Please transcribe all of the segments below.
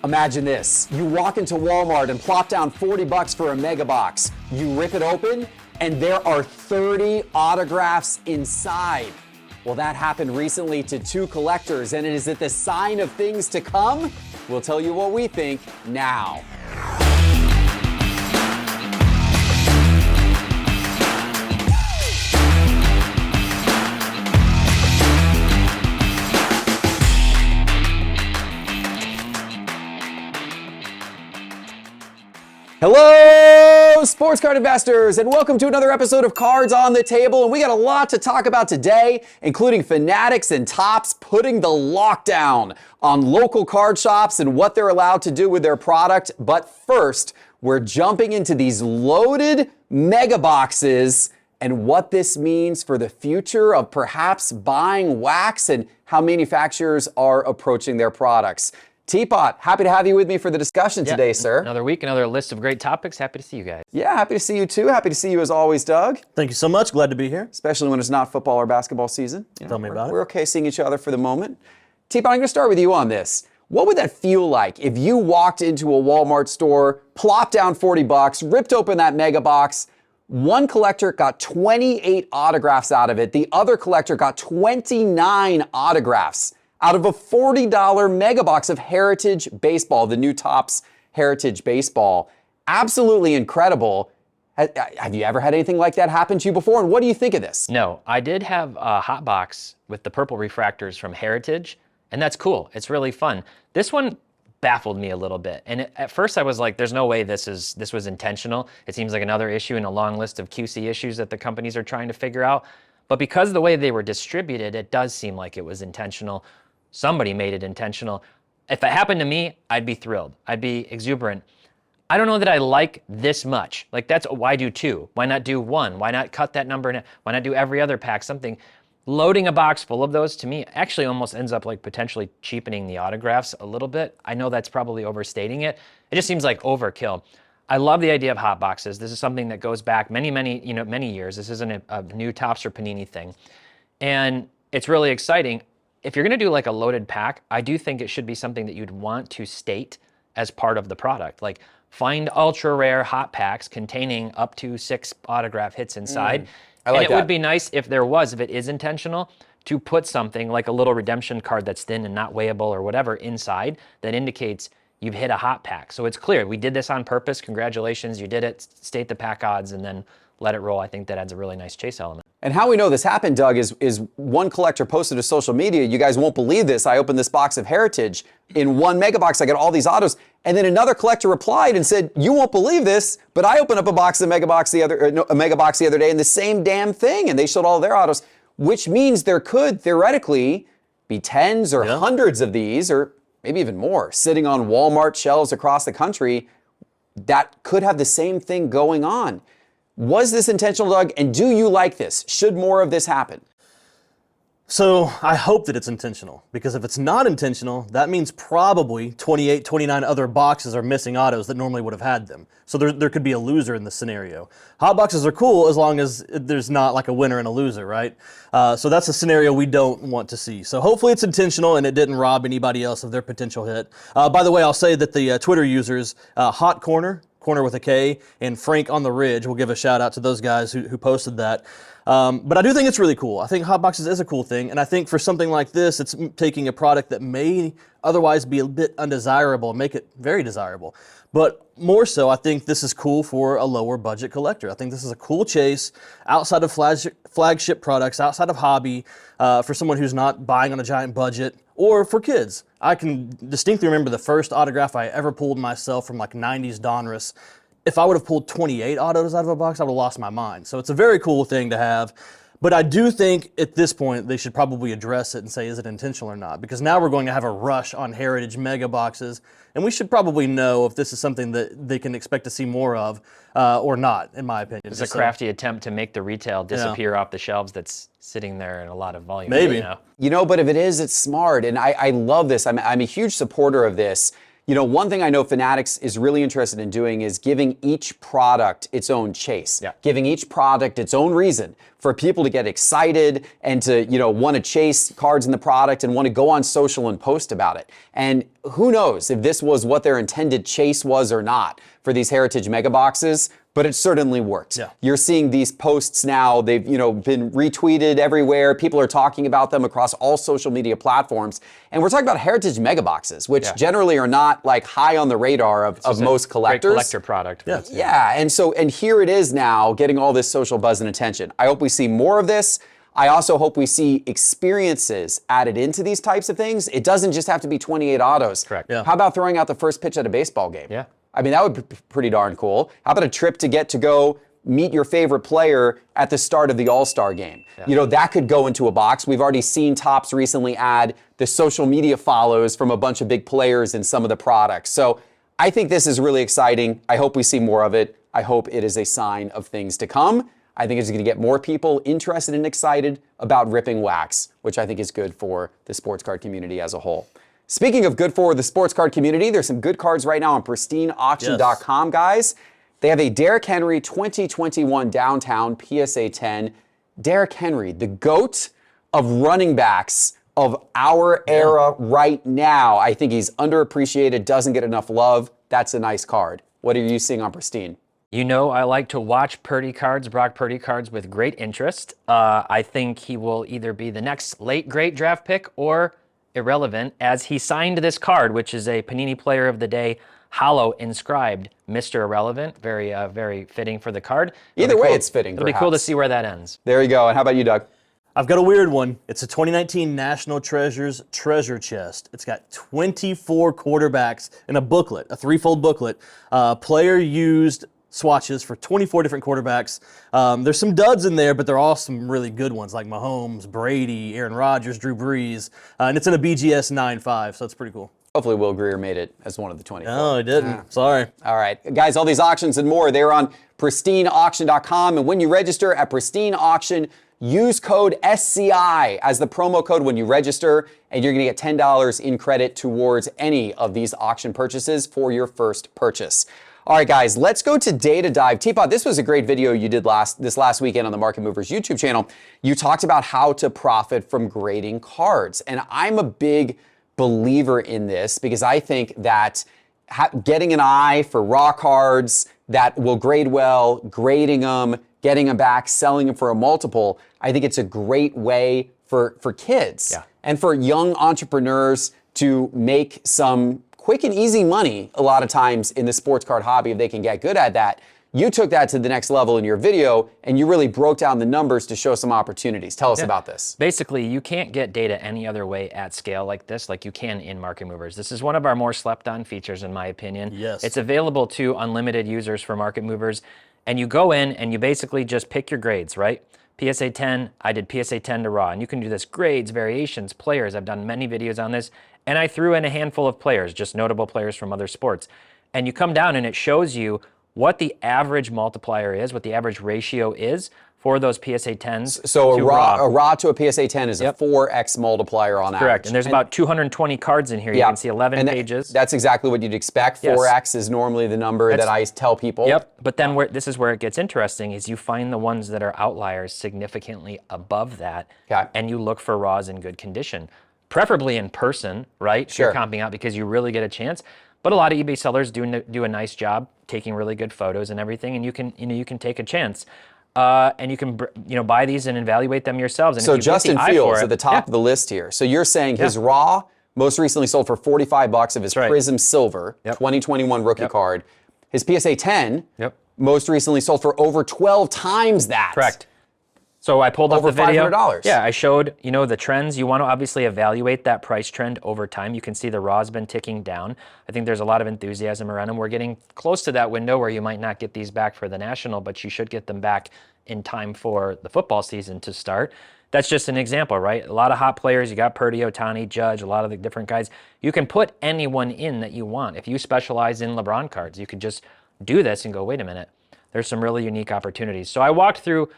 Imagine this. You walk into Walmart and plop down 40 bucks for a mega box. You rip it open and there are 30 autographs inside. Well, that happened recently to 2 collectors, and is it the sign of things to come? We'll tell you what we think now. Hello, sports card investors, and welcome to another episode of Cards on the Table. And we got a lot to talk about today, including Fanatics and Tops putting the lockdown on local card shops and what they're allowed to do with their product. But first, we're jumping into these loaded mega boxes and what this means for the future of perhaps buying wax and how manufacturers are approaching their products. Teapot, happy to have you with me for the discussion today, sir. Another week, another list of great topics. Happy to see you guys. Yeah, happy to see you too. Happy to see you as always, Doug. Thank you so much. Glad to be here. Especially when it's not football or basketball season. Tell me about it. We're okay seeing each other for the moment. Teapot, I'm going to start with you on this. What would that feel like if you walked into a Walmart store, plopped down 40 bucks, ripped open that mega box? One collector got 28 autographs out of it. The other collector got 29 autographs out of a $40 mega box of Heritage Baseball, the new Topps Heritage Baseball. Absolutely incredible. Have you ever had anything like that happen to you before? And what do you think of this? No, I did have a hot box with the purple refractors from Heritage, and that's cool. It's really fun. This one baffled me a little bit. And at first I was like, there's no way this was intentional. It seems like another issue in a long list of QC issues that the companies are trying to figure out. But because of the way they were distributed, it does seem like it was intentional. Somebody made it intentional. If it happened to me, I'd be thrilled. I'd be exuberant. I don't know that I like this much. Like why do 2? Why not do 1? Why not cut that number? Why not do every other pack? Something. Loading a box full of those to me actually almost ends up like potentially cheapening the autographs a little bit. I know that's probably overstating it. It just seems like overkill. I love the idea of hot boxes. This is something that goes back many years. This isn't a new Topps or Panini thing. And it's really exciting. If you're going to do like a loaded pack, I do think it should be something that you'd want to state as part of the product. Like find ultra rare hot packs containing up to 6 autograph hits inside. I like and it would be nice if it is intentional, to put something like a little redemption card that's thin and not weighable or whatever inside that indicates you've hit a hot pack. So it's clear, we did this on purpose. Congratulations, you did it. State the pack odds and then let it roll. I think that adds a really nice chase element. And how we know this happened, Doug, is one collector posted to social media, you guys won't believe this, I opened this box of Heritage. In one mega box, I got all these autos. And then another collector replied and said, you won't believe this, but I opened up a mega box the other day and the same damn thing. And they showed all their autos, which means there could theoretically be tens or hundreds of these, or maybe even more, sitting on Walmart shelves across the country that could have the same thing going on. Was this intentional, Doug? And do you like this? Should more of this happen? So I hope that it's intentional, because if it's not intentional, that means probably 28, 29 other boxes are missing autos that normally would have had them. So there could be a loser in this scenario. Hot boxes are cool as long as there's not like a winner and a loser, right? So that's a scenario we don't want to see. So hopefully it's intentional and it didn't rob anybody else of their potential hit. By the way, I'll say that the Twitter users, Hot Corner with a K, and Frank on the Ridge, we'll give a shout out to those guys who posted that. But I do think it's really cool. I think hot boxes is a cool thing, and I think for something like this, it's taking a product that may otherwise be a bit undesirable and make it very desirable. But more so, I think this is cool for a lower budget collector. I think this is a cool chase outside of flagship products, outside of hobby, for someone who's not buying on a giant budget, or for kids. I can distinctly remember the first autograph I ever pulled myself from like 90s Donruss. If I would have pulled 28 autos out of a box, I would have lost my mind. So it's a very cool thing to have. But I do think at this point they should probably address it and say, is it intentional or not? Because now we're going to have a rush on Heritage mega boxes, and we should probably know if this is something that they can expect to see more of or not, in my opinion. It's a crafty attempt to make the retail disappear off the shelves that's sitting there in a lot of volume. Maybe. But if it is, it's smart. And I love this. I'm a huge supporter of this. You know, one thing I know Fanatics is really interested in doing is giving each product its own chase, giving each product its own reason. for people to get excited and to, want to chase cards in the product and want to go on social and post about it. And who knows if this was what their intended chase was or not for these Heritage Mega Boxes, but it certainly worked. Yeah. You're seeing these posts now, they've, been retweeted everywhere. People are talking about them across all social media platforms. And we're talking about Heritage Mega Boxes, which generally are not like high on the radar of most collectors. Great collector product. Yeah, and here it is now getting all this social buzz and attention. I hope we see more of this. I also hope we see experiences added into these types of things. It doesn't just have to be 28 autos. Correct. Yeah. How about throwing out the first pitch at a baseball game? Yeah. I mean, that would be pretty darn cool. How about a trip to get to go meet your favorite player at the start of the All-Star game? Yeah. That could go into a box. We've already seen Topps recently add the social media follows from a bunch of big players in some of the products. So I think this is really exciting. I hope we see more of it. I hope it is a sign of things to come. I think it's going to get more people interested and excited about ripping wax, which I think is good for the sports card community as a whole. Speaking of good for the sports card community, there's some good cards right now on pristineauction.com, guys. They have a Derrick Henry 2021 Downtown PSA 10. Derrick Henry, the GOAT of running backs of our era right now. I think he's underappreciated, doesn't get enough love. That's a nice card. What are you seeing on Pristine? I like to watch Purdy cards, Brock Purdy cards, with great interest. I think he will either be the next late great draft pick or irrelevant, as he signed this card, which is a Panini Player of the Day hollow inscribed Mr. Irrelevant. Very, very fitting for the card. Either way, it's fitting. It'll be cool to see where that ends. There you go. And how about you, Doug? I've got a weird one. It's a 2019 National Treasures treasure chest. It's got 24 quarterbacks in a booklet, a threefold booklet. Player used swatches for 24 different quarterbacks. There's some duds in there, but there are all some really good ones like Mahomes, Brady, Aaron Rodgers, Drew Brees, and it's in a BGS 9.5, so that's pretty cool. Hopefully Will Greer made it as one of the 24. No, I didn't. Sorry. All right. Guys, all these auctions and more, they're on pristineauction.com. And when you register at Pristine Auction, use code SCI as the promo code when you register, and you're going to get $10 in credit towards any of these auction purchases for your first purchase. All right, guys, let's go to Data Dive. Teapot, this was a great video you did this last weekend on the Market Movers YouTube channel. You talked about how to profit from grading cards. And I'm a big believer in this because I think that getting an eye for raw cards that will grade well, grading them, getting them back, selling them for a multiple, I think it's a great way for kids and for young entrepreneurs to make some quick and easy money a lot of times in the sports card hobby if they can get good at that. You took that to the next level in your video, and you really broke down the numbers to show some opportunities. Tell us about this. Basically, you can't get data any other way at scale like this, like you can in Market Movers. This is one of our more slept-on features, in my opinion. Yes. It's available to unlimited users for Market Movers, and you go in and you basically just pick your grades, right? PSA 10, I did PSA 10 to raw, and you can do this grades, variations, players. I've done many videos on this, and I threw in a handful of players, just notable players from other sports. And you come down and it shows you what the average multiplier is, what the average ratio is for those PSA 10s. So a raw to a PSA 10 is a 4x multiplier on average. Correct, and there's about 220 cards in here. You can see 11 pages. That's exactly what you'd expect. 4x is normally the number that I tell people. Yep, but then this is where it gets interesting, is you find the ones that are outliers significantly above that, and you look for raws in good condition. Preferably in person, right? Sure. You're comping out because you really get a chance. But a lot of eBay sellers do a nice job taking really good photos and everything, and you can take a chance. And you can buy these and evaluate them yourselves. And so if you Justin Fields at the top of the list here. So you're saying his raw most recently sold for $45 of his Prism Silver 2021 rookie card. His PSA 10 most recently sold for over 12 times that. Correct. So I pulled up the video. Over $500. Yeah, I showed, the trends. You want to obviously evaluate that price trend over time. You can see the raw's been ticking down. I think there's a lot of enthusiasm around them. We're getting close to that window where you might not get these back for the National, but you should get them back in time for the football season to start. That's just an example, right? A lot of hot players. You got Purdy, Ohtani, Judge, a lot of the different guys. You can put anyone in that you want. If you specialize in LeBron cards, you could just do this and go, wait a minute. There's some really unique opportunities. So I walked through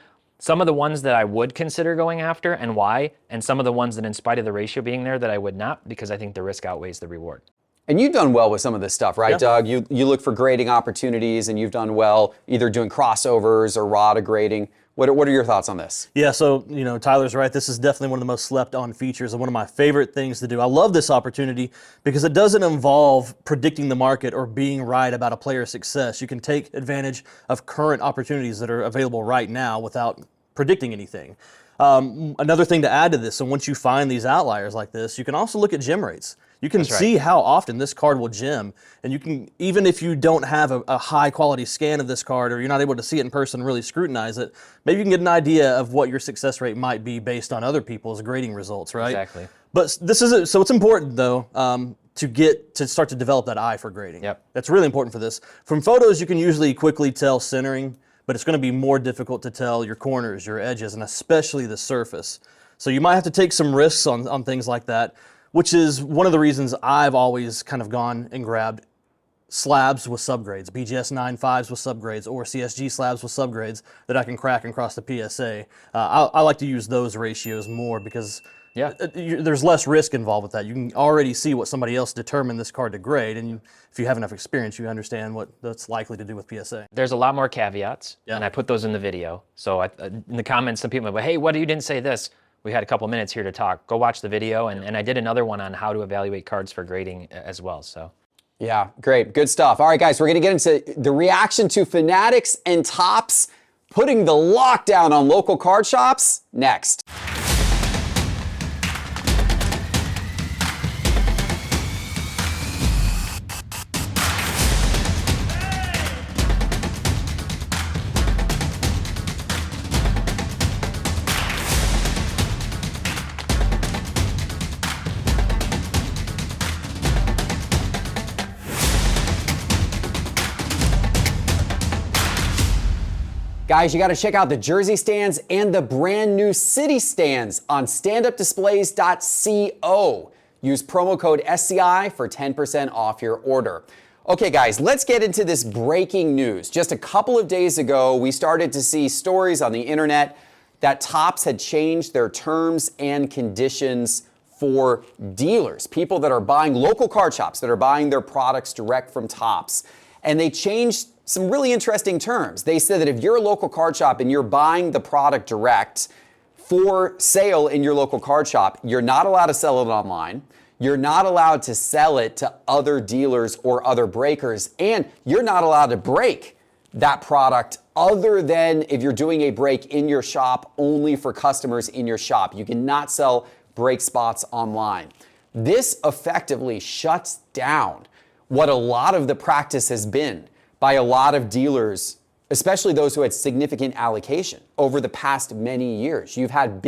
some of the ones that I would consider going after and why, and some of the ones that, in spite of the ratio being there, that I would not, because I think the risk outweighs the reward. And you've done well with some of this stuff, right, Doug? You look for grading opportunities, and you've done well either doing crossovers or raw to grading. What are your thoughts on this? Yeah, so, Tyler's right. This is definitely one of the most slept on features and one of my favorite things to do. I love this opportunity because it doesn't involve predicting the market or being right about a player's success. You can take advantage of current opportunities that are available right now without predicting anything. Another thing to add to this, so once you find these outliers like this, you can also look at gem rates. You can see how often this card will gem, and you can, even if you don't have a high quality scan of this card or you're not able to see it in person and really scrutinize it, maybe you can get an idea of what your success rate might be based on other people's grading results, right? Exactly. But this is so it's important though to start to develop that eye for grading. Yep. That's really important for this. From photos, you can usually quickly tell centering, but it's going to be more difficult to tell your corners, your edges, and especially the surface. So you might have to take some risks on things like that, which is one of the reasons I've always kind of gone and grabbed slabs with subgrades, BGS 9.5s with subgrades, or CSG slabs with subgrades that I can crack and cross the PSA. I like to use those ratios more because there's less risk involved with that. You can already see what somebody else determined this card to grade, and if you have enough experience, you understand what that's likely to do with PSA. There's a lot more caveats, and I put those in the video. So in the comments, some people are like, hey, what, you didn't say this? We had a couple minutes here to talk. Go watch the video, and I did another one on how to evaluate cards for grading as well. So, yeah, great, good stuff. All right, guys, we're gonna get into the reaction to Fanatics and Tops putting the lockdown on local card shops next. Guys, you got to check out the jersey stands and the brand new city stands on standupdisplays.co. Use promo code SCI for 10% off your order. Okay, guys, let's get into this breaking news. Just a couple of days ago, we started to see stories on the internet that Topps had changed their terms and conditions for dealers, people that are buying local card shops, that are buying their products direct from Topps. And they changed some really interesting terms. They said that if you're a local card shop and you're buying the product direct for sale in your local card shop, you're not allowed to sell it online. You're not allowed to sell it to other dealers or other breakers, and you're not allowed to break that product other than if you're doing a break in your shop only for customers in your shop. You cannot sell break spots online. This effectively shuts down what a lot of the practice has been by a lot of dealers, especially those who had significant allocation over the past many years. You've had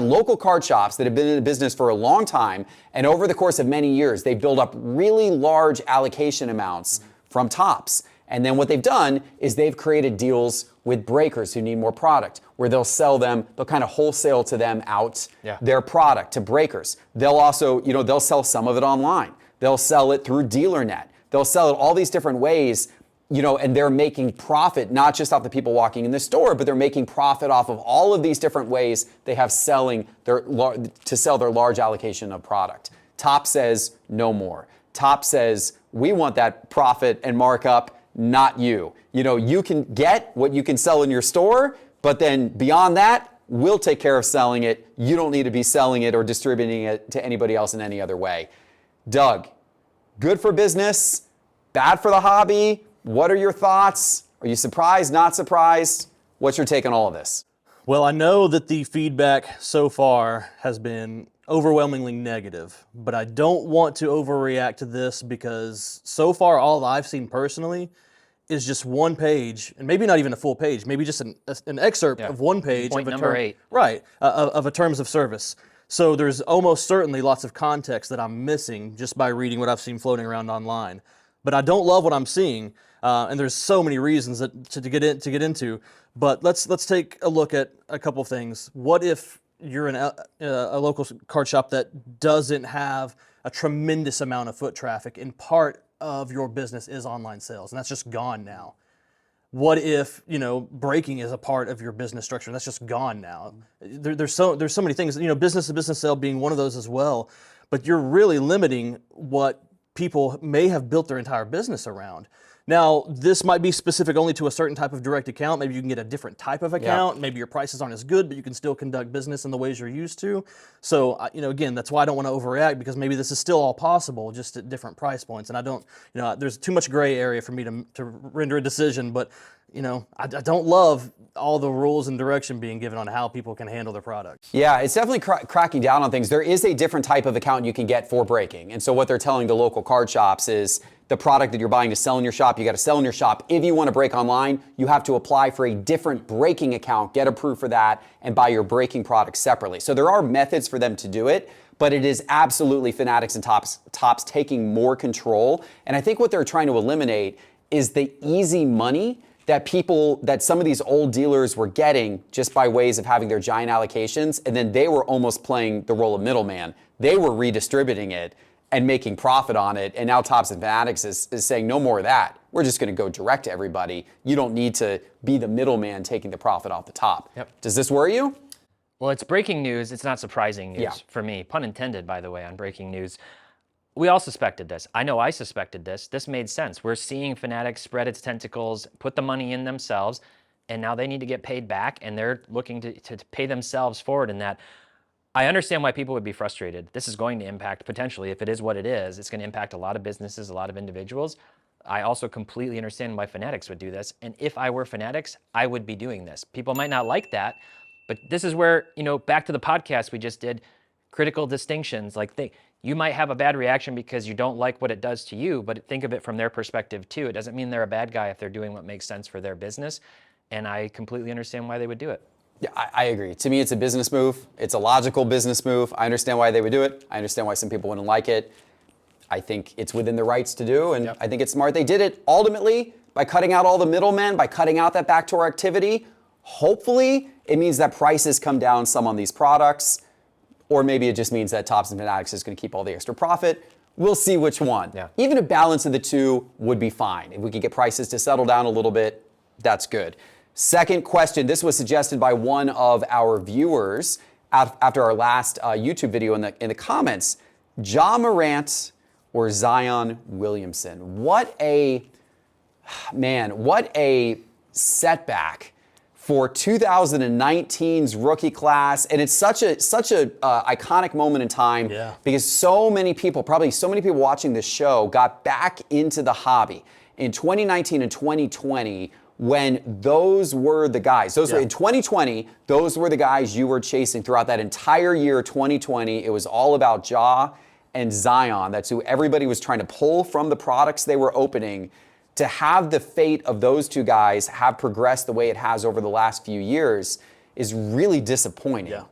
local card shops that have been in the business for a long time, and over the course of many years, they've built up really large allocation amounts from Topps. And then what they've done is they've created deals with breakers who need more product, where they'll sell them, they'll kind of wholesale to them out their product to breakers. They'll also, they'll sell some of it online. They'll sell it through DealerNet. They'll sell it all these different ways, and they're making profit, not just off the people walking in the store, but they're making profit off of all of these different ways they have to sell their large allocation of product. Topps says no more. Topps says we want that profit and markup, not you. You can get what you can sell in your store, but then beyond that, we'll take care of selling it. You don't need to be selling it or distributing it to anybody else in any other way. Doug, good for business, bad for the hobby. What are your thoughts? Are you surprised, not surprised? What's your take on all of this? Well, I know that the feedback so far has been overwhelmingly negative, but I don't want to overreact to this because so far all that I've seen personally is just one page, and maybe not even a full page, maybe just an excerpt of one page Point of a number term, 8. Right, of a terms of service. So there's almost certainly lots of context that I'm missing just by reading what I've seen floating around online. But I don't love what I'm seeing, and there's so many reasons to get into. But let's take a look at a couple things. What if you're in a local card shop that doesn't have a tremendous amount of foot traffic, and part of your business is online sales, and that's just gone now? What if breaking is a part of your business structure, and that's just gone now? There's so many things. Business to business sale being one of those as well. But you're really limiting what people may have built their entire business around. Now, this might be specific only to a certain type of direct account. Maybe you can get a different type of account. Maybe your prices aren't as good, but you can still conduct business in the ways you're used to. So, again, that's why I don't want to overreact, because maybe this is still all possible, just at different price points. And I don't, there's too much gray area for me to render a decision. But, I don't love all the rules and direction being given on how people can handle their product. Yeah, it's definitely cracking down on things. There is a different type of account you can get for breaking. And so what they're telling the local card shops is the product that you're buying to sell in your shop, you got to sell in your shop. If you want to break online, you have to apply for a different breaking account, get approved for that, and buy your breaking product separately. So there are methods for them to do it, but it is absolutely Fanatics and Tops taking more control. And I think what they're trying to eliminate is the easy money that some of these old dealers were getting just by ways of having their giant allocations, and then they were almost playing the role of middleman. They were redistributing it and making profit on it, and now Tops and Fanatics is saying no more of that. We're just going to go direct to everybody. You don't need to be the middleman taking the profit off the top. Yep. Does this worry you? Well, it's breaking news. It's not surprising news for me. Pun intended, by the way, on breaking news. We all suspected this. I know I suspected this. This made sense. We're seeing Fanatics spread its tentacles, put the money in themselves, and now they need to get paid back, and they're looking to pay themselves forward in that. I understand why people would be frustrated. This is going to impact, potentially, if it is what it is, it's going to impact a lot of businesses, a lot of individuals. I also completely understand why Fanatics would do this. And if I were Fanatics, I would be doing this. People might not like that, but this is where, back to the podcast we just did, critical distinctions. Like you might have a bad reaction because you don't like what it does to you, but think of it from their perspective too. It doesn't mean they're a bad guy if they're doing what makes sense for their business. And I completely understand why they would do it. Yeah, I agree. To me, it's a business move. It's a logical business move. I understand why they would do it. I understand why some people wouldn't like it. I think it's within their rights to do, and I think it's smart. They did it ultimately by cutting out all the middlemen, by cutting out that backdoor activity. Hopefully, it means that prices come down some on these products, or maybe it just means that Tops and Fanatics is going to keep all the extra profit. We'll see which one. Yeah. Even a balance of the two would be fine. If we could get prices to settle down a little bit, that's good. Second question, this was suggested by one of our viewers after our last YouTube video in the comments. Ja Morant or Zion Williamson? What a setback for 2019's rookie class. And it's such a iconic moment in time because so many people watching this show got back into the hobby in 2019 and 2020 when those were the guys. In 2020, those were the guys you were chasing throughout that entire year, 2020. It was all about Ja and Zion. That's who everybody was trying to pull from the products they were opening. To have the fate of those two guys have progressed the way it has over the last few years is really disappointing. Yeah.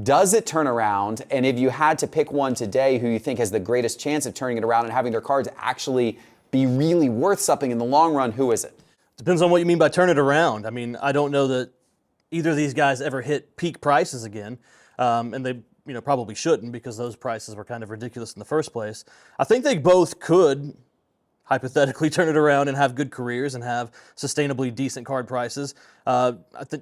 Does it turn around? And if you had to pick one today who you think has the greatest chance of turning it around and having their cards actually be really worth something in the long run, who is it? Depends on what you mean by turn it around. I mean, I don't know that either of these guys ever hit peak prices again, and they probably shouldn't because those prices were kind of ridiculous in the first place. I think they both could hypothetically turn it around and have good careers and have sustainably decent card prices. I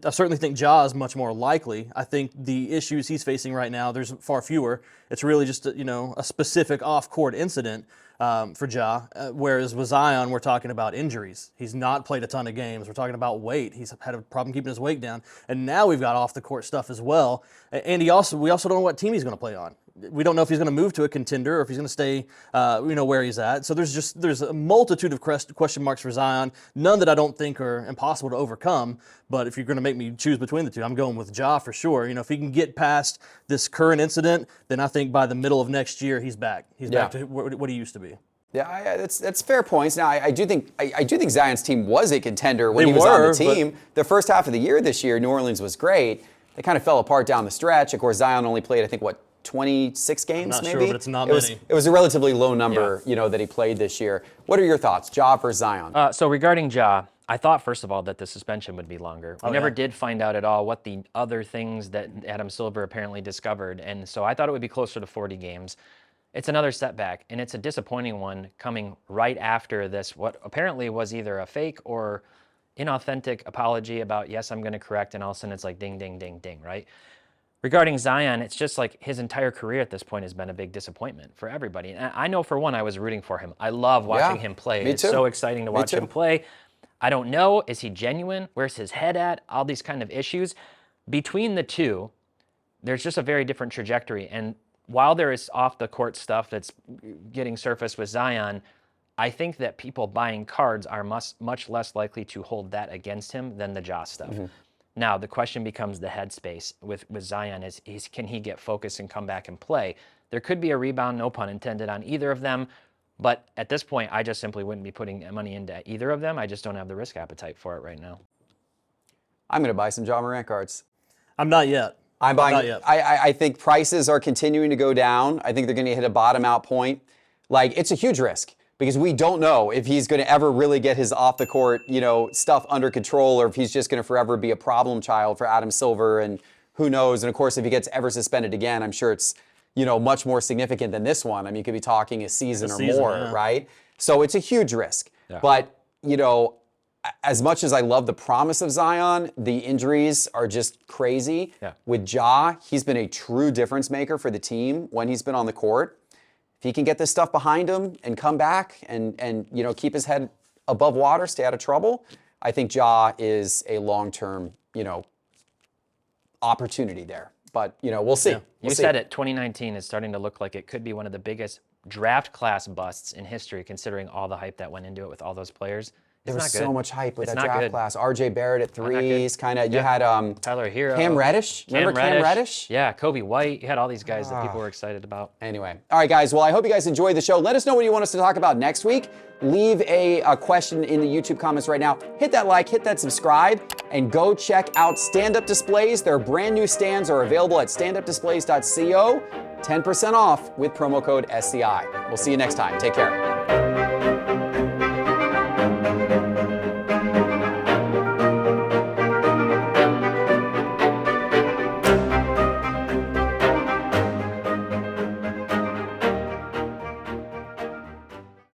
certainly think Ja is much more likely. I think the issues he's facing right now, there's far fewer. It's really just a specific off-court incident for Ja, whereas with Zion, we're talking about injuries. He's not played a ton of games. We're talking about weight. He's had a problem keeping his weight down. And now we've got off-the-court stuff as well. And we also don't know what team he's going to play on. We don't know if he's going to move to a contender or if he's going to stay, where he's at. So there's a multitude of question marks for Zion, none that I don't think are impossible to overcome. But if you're going to make me choose between the two, I'm going with Ja for sure. If he can get past this current incident, then I think by the middle of next year he's back. He's back to what he used to be. Yeah, that's fair points. Now, I do think Zion's team was a contender when he was on the team. The first half of the year this year, New Orleans was great. They kind of fell apart down the stretch. Of course, Zion only played, I think, 26 games, I'm not maybe? sure, but it's not many. It was a relatively low number, that he played this year. What are your thoughts, Ja versus Zion? So regarding Ja, I thought, first of all, that the suspension would be longer. We never did find out at all what the other things that Adam Silver apparently discovered, and so I thought it would be closer to 40 games. It's another setback, and it's a disappointing one coming right after this, what apparently was either a fake or inauthentic apology about, yes, I'm going to correct, and all of a sudden it's like ding, ding, ding, ding, right? Regarding Zion, it's just like his entire career at this point has been a big disappointment for everybody. And I know for one, I was rooting for him. I love watching him play. Me It's too. so exciting to Me watch too. him play. I don't know, is he genuine? Where's his head at? All these kind of issues. Between the two, there's just a very different trajectory. And while there is off the court stuff that's getting surfaced with Zion, I think that people buying cards are much less likely to hold that against him than the Ja stuff. Now, the question becomes the headspace with Zion is can he get focused and come back and play? There could be a rebound, no pun intended, on either of them. But at this point, I just simply wouldn't be putting money into either of them. I just don't have the risk appetite for it right now. I'm going to buy some Ja Morant cards. I'm not yet. I'm buying. Not yet. I think prices are continuing to go down. I think they're going to hit a bottom out point. Like, it's a huge risk because we don't know if he's going to ever really get his off the court, stuff under control, or if he's just going to forever be a problem child for Adam Silver, and who knows. And of course, if he gets ever suspended again, I'm sure it's, much more significant than this one. I mean, you could be talking a season or more, yeah. right? So it's a huge risk. Yeah. But, as much as I love the promise of Zion, the injuries are just crazy. Yeah. With Ja, he's been a true difference maker for the team when he's been on the court. If he can get this stuff behind him and come back and keep his head above water, stay out of trouble, I think Ja is a long-term, opportunity there. But, we'll see. Yeah. We'll You see. said it, 2019 is starting to look like it could be one of the biggest draft class busts in history, considering all the hype that went into it with all those players. There It's was not good. so much hype with It's that not draft good. class. RJ Barrett at not good. threes, kind of. You Yeah. had Tyler Hero. Cam Reddish. Remember Cam Reddish? Yeah, Kobe White. You had all these guys that people were excited about. Anyway, all right, guys. Well, I hope you guys enjoyed the show. Let us know what you want us to talk about next week. Leave a question in the YouTube comments right now. Hit that like, hit that subscribe, and go check out Stand Up Displays. Their brand new stands are available at standupdisplays.co. 10% off with promo code SCI. We'll see you next time. Take care.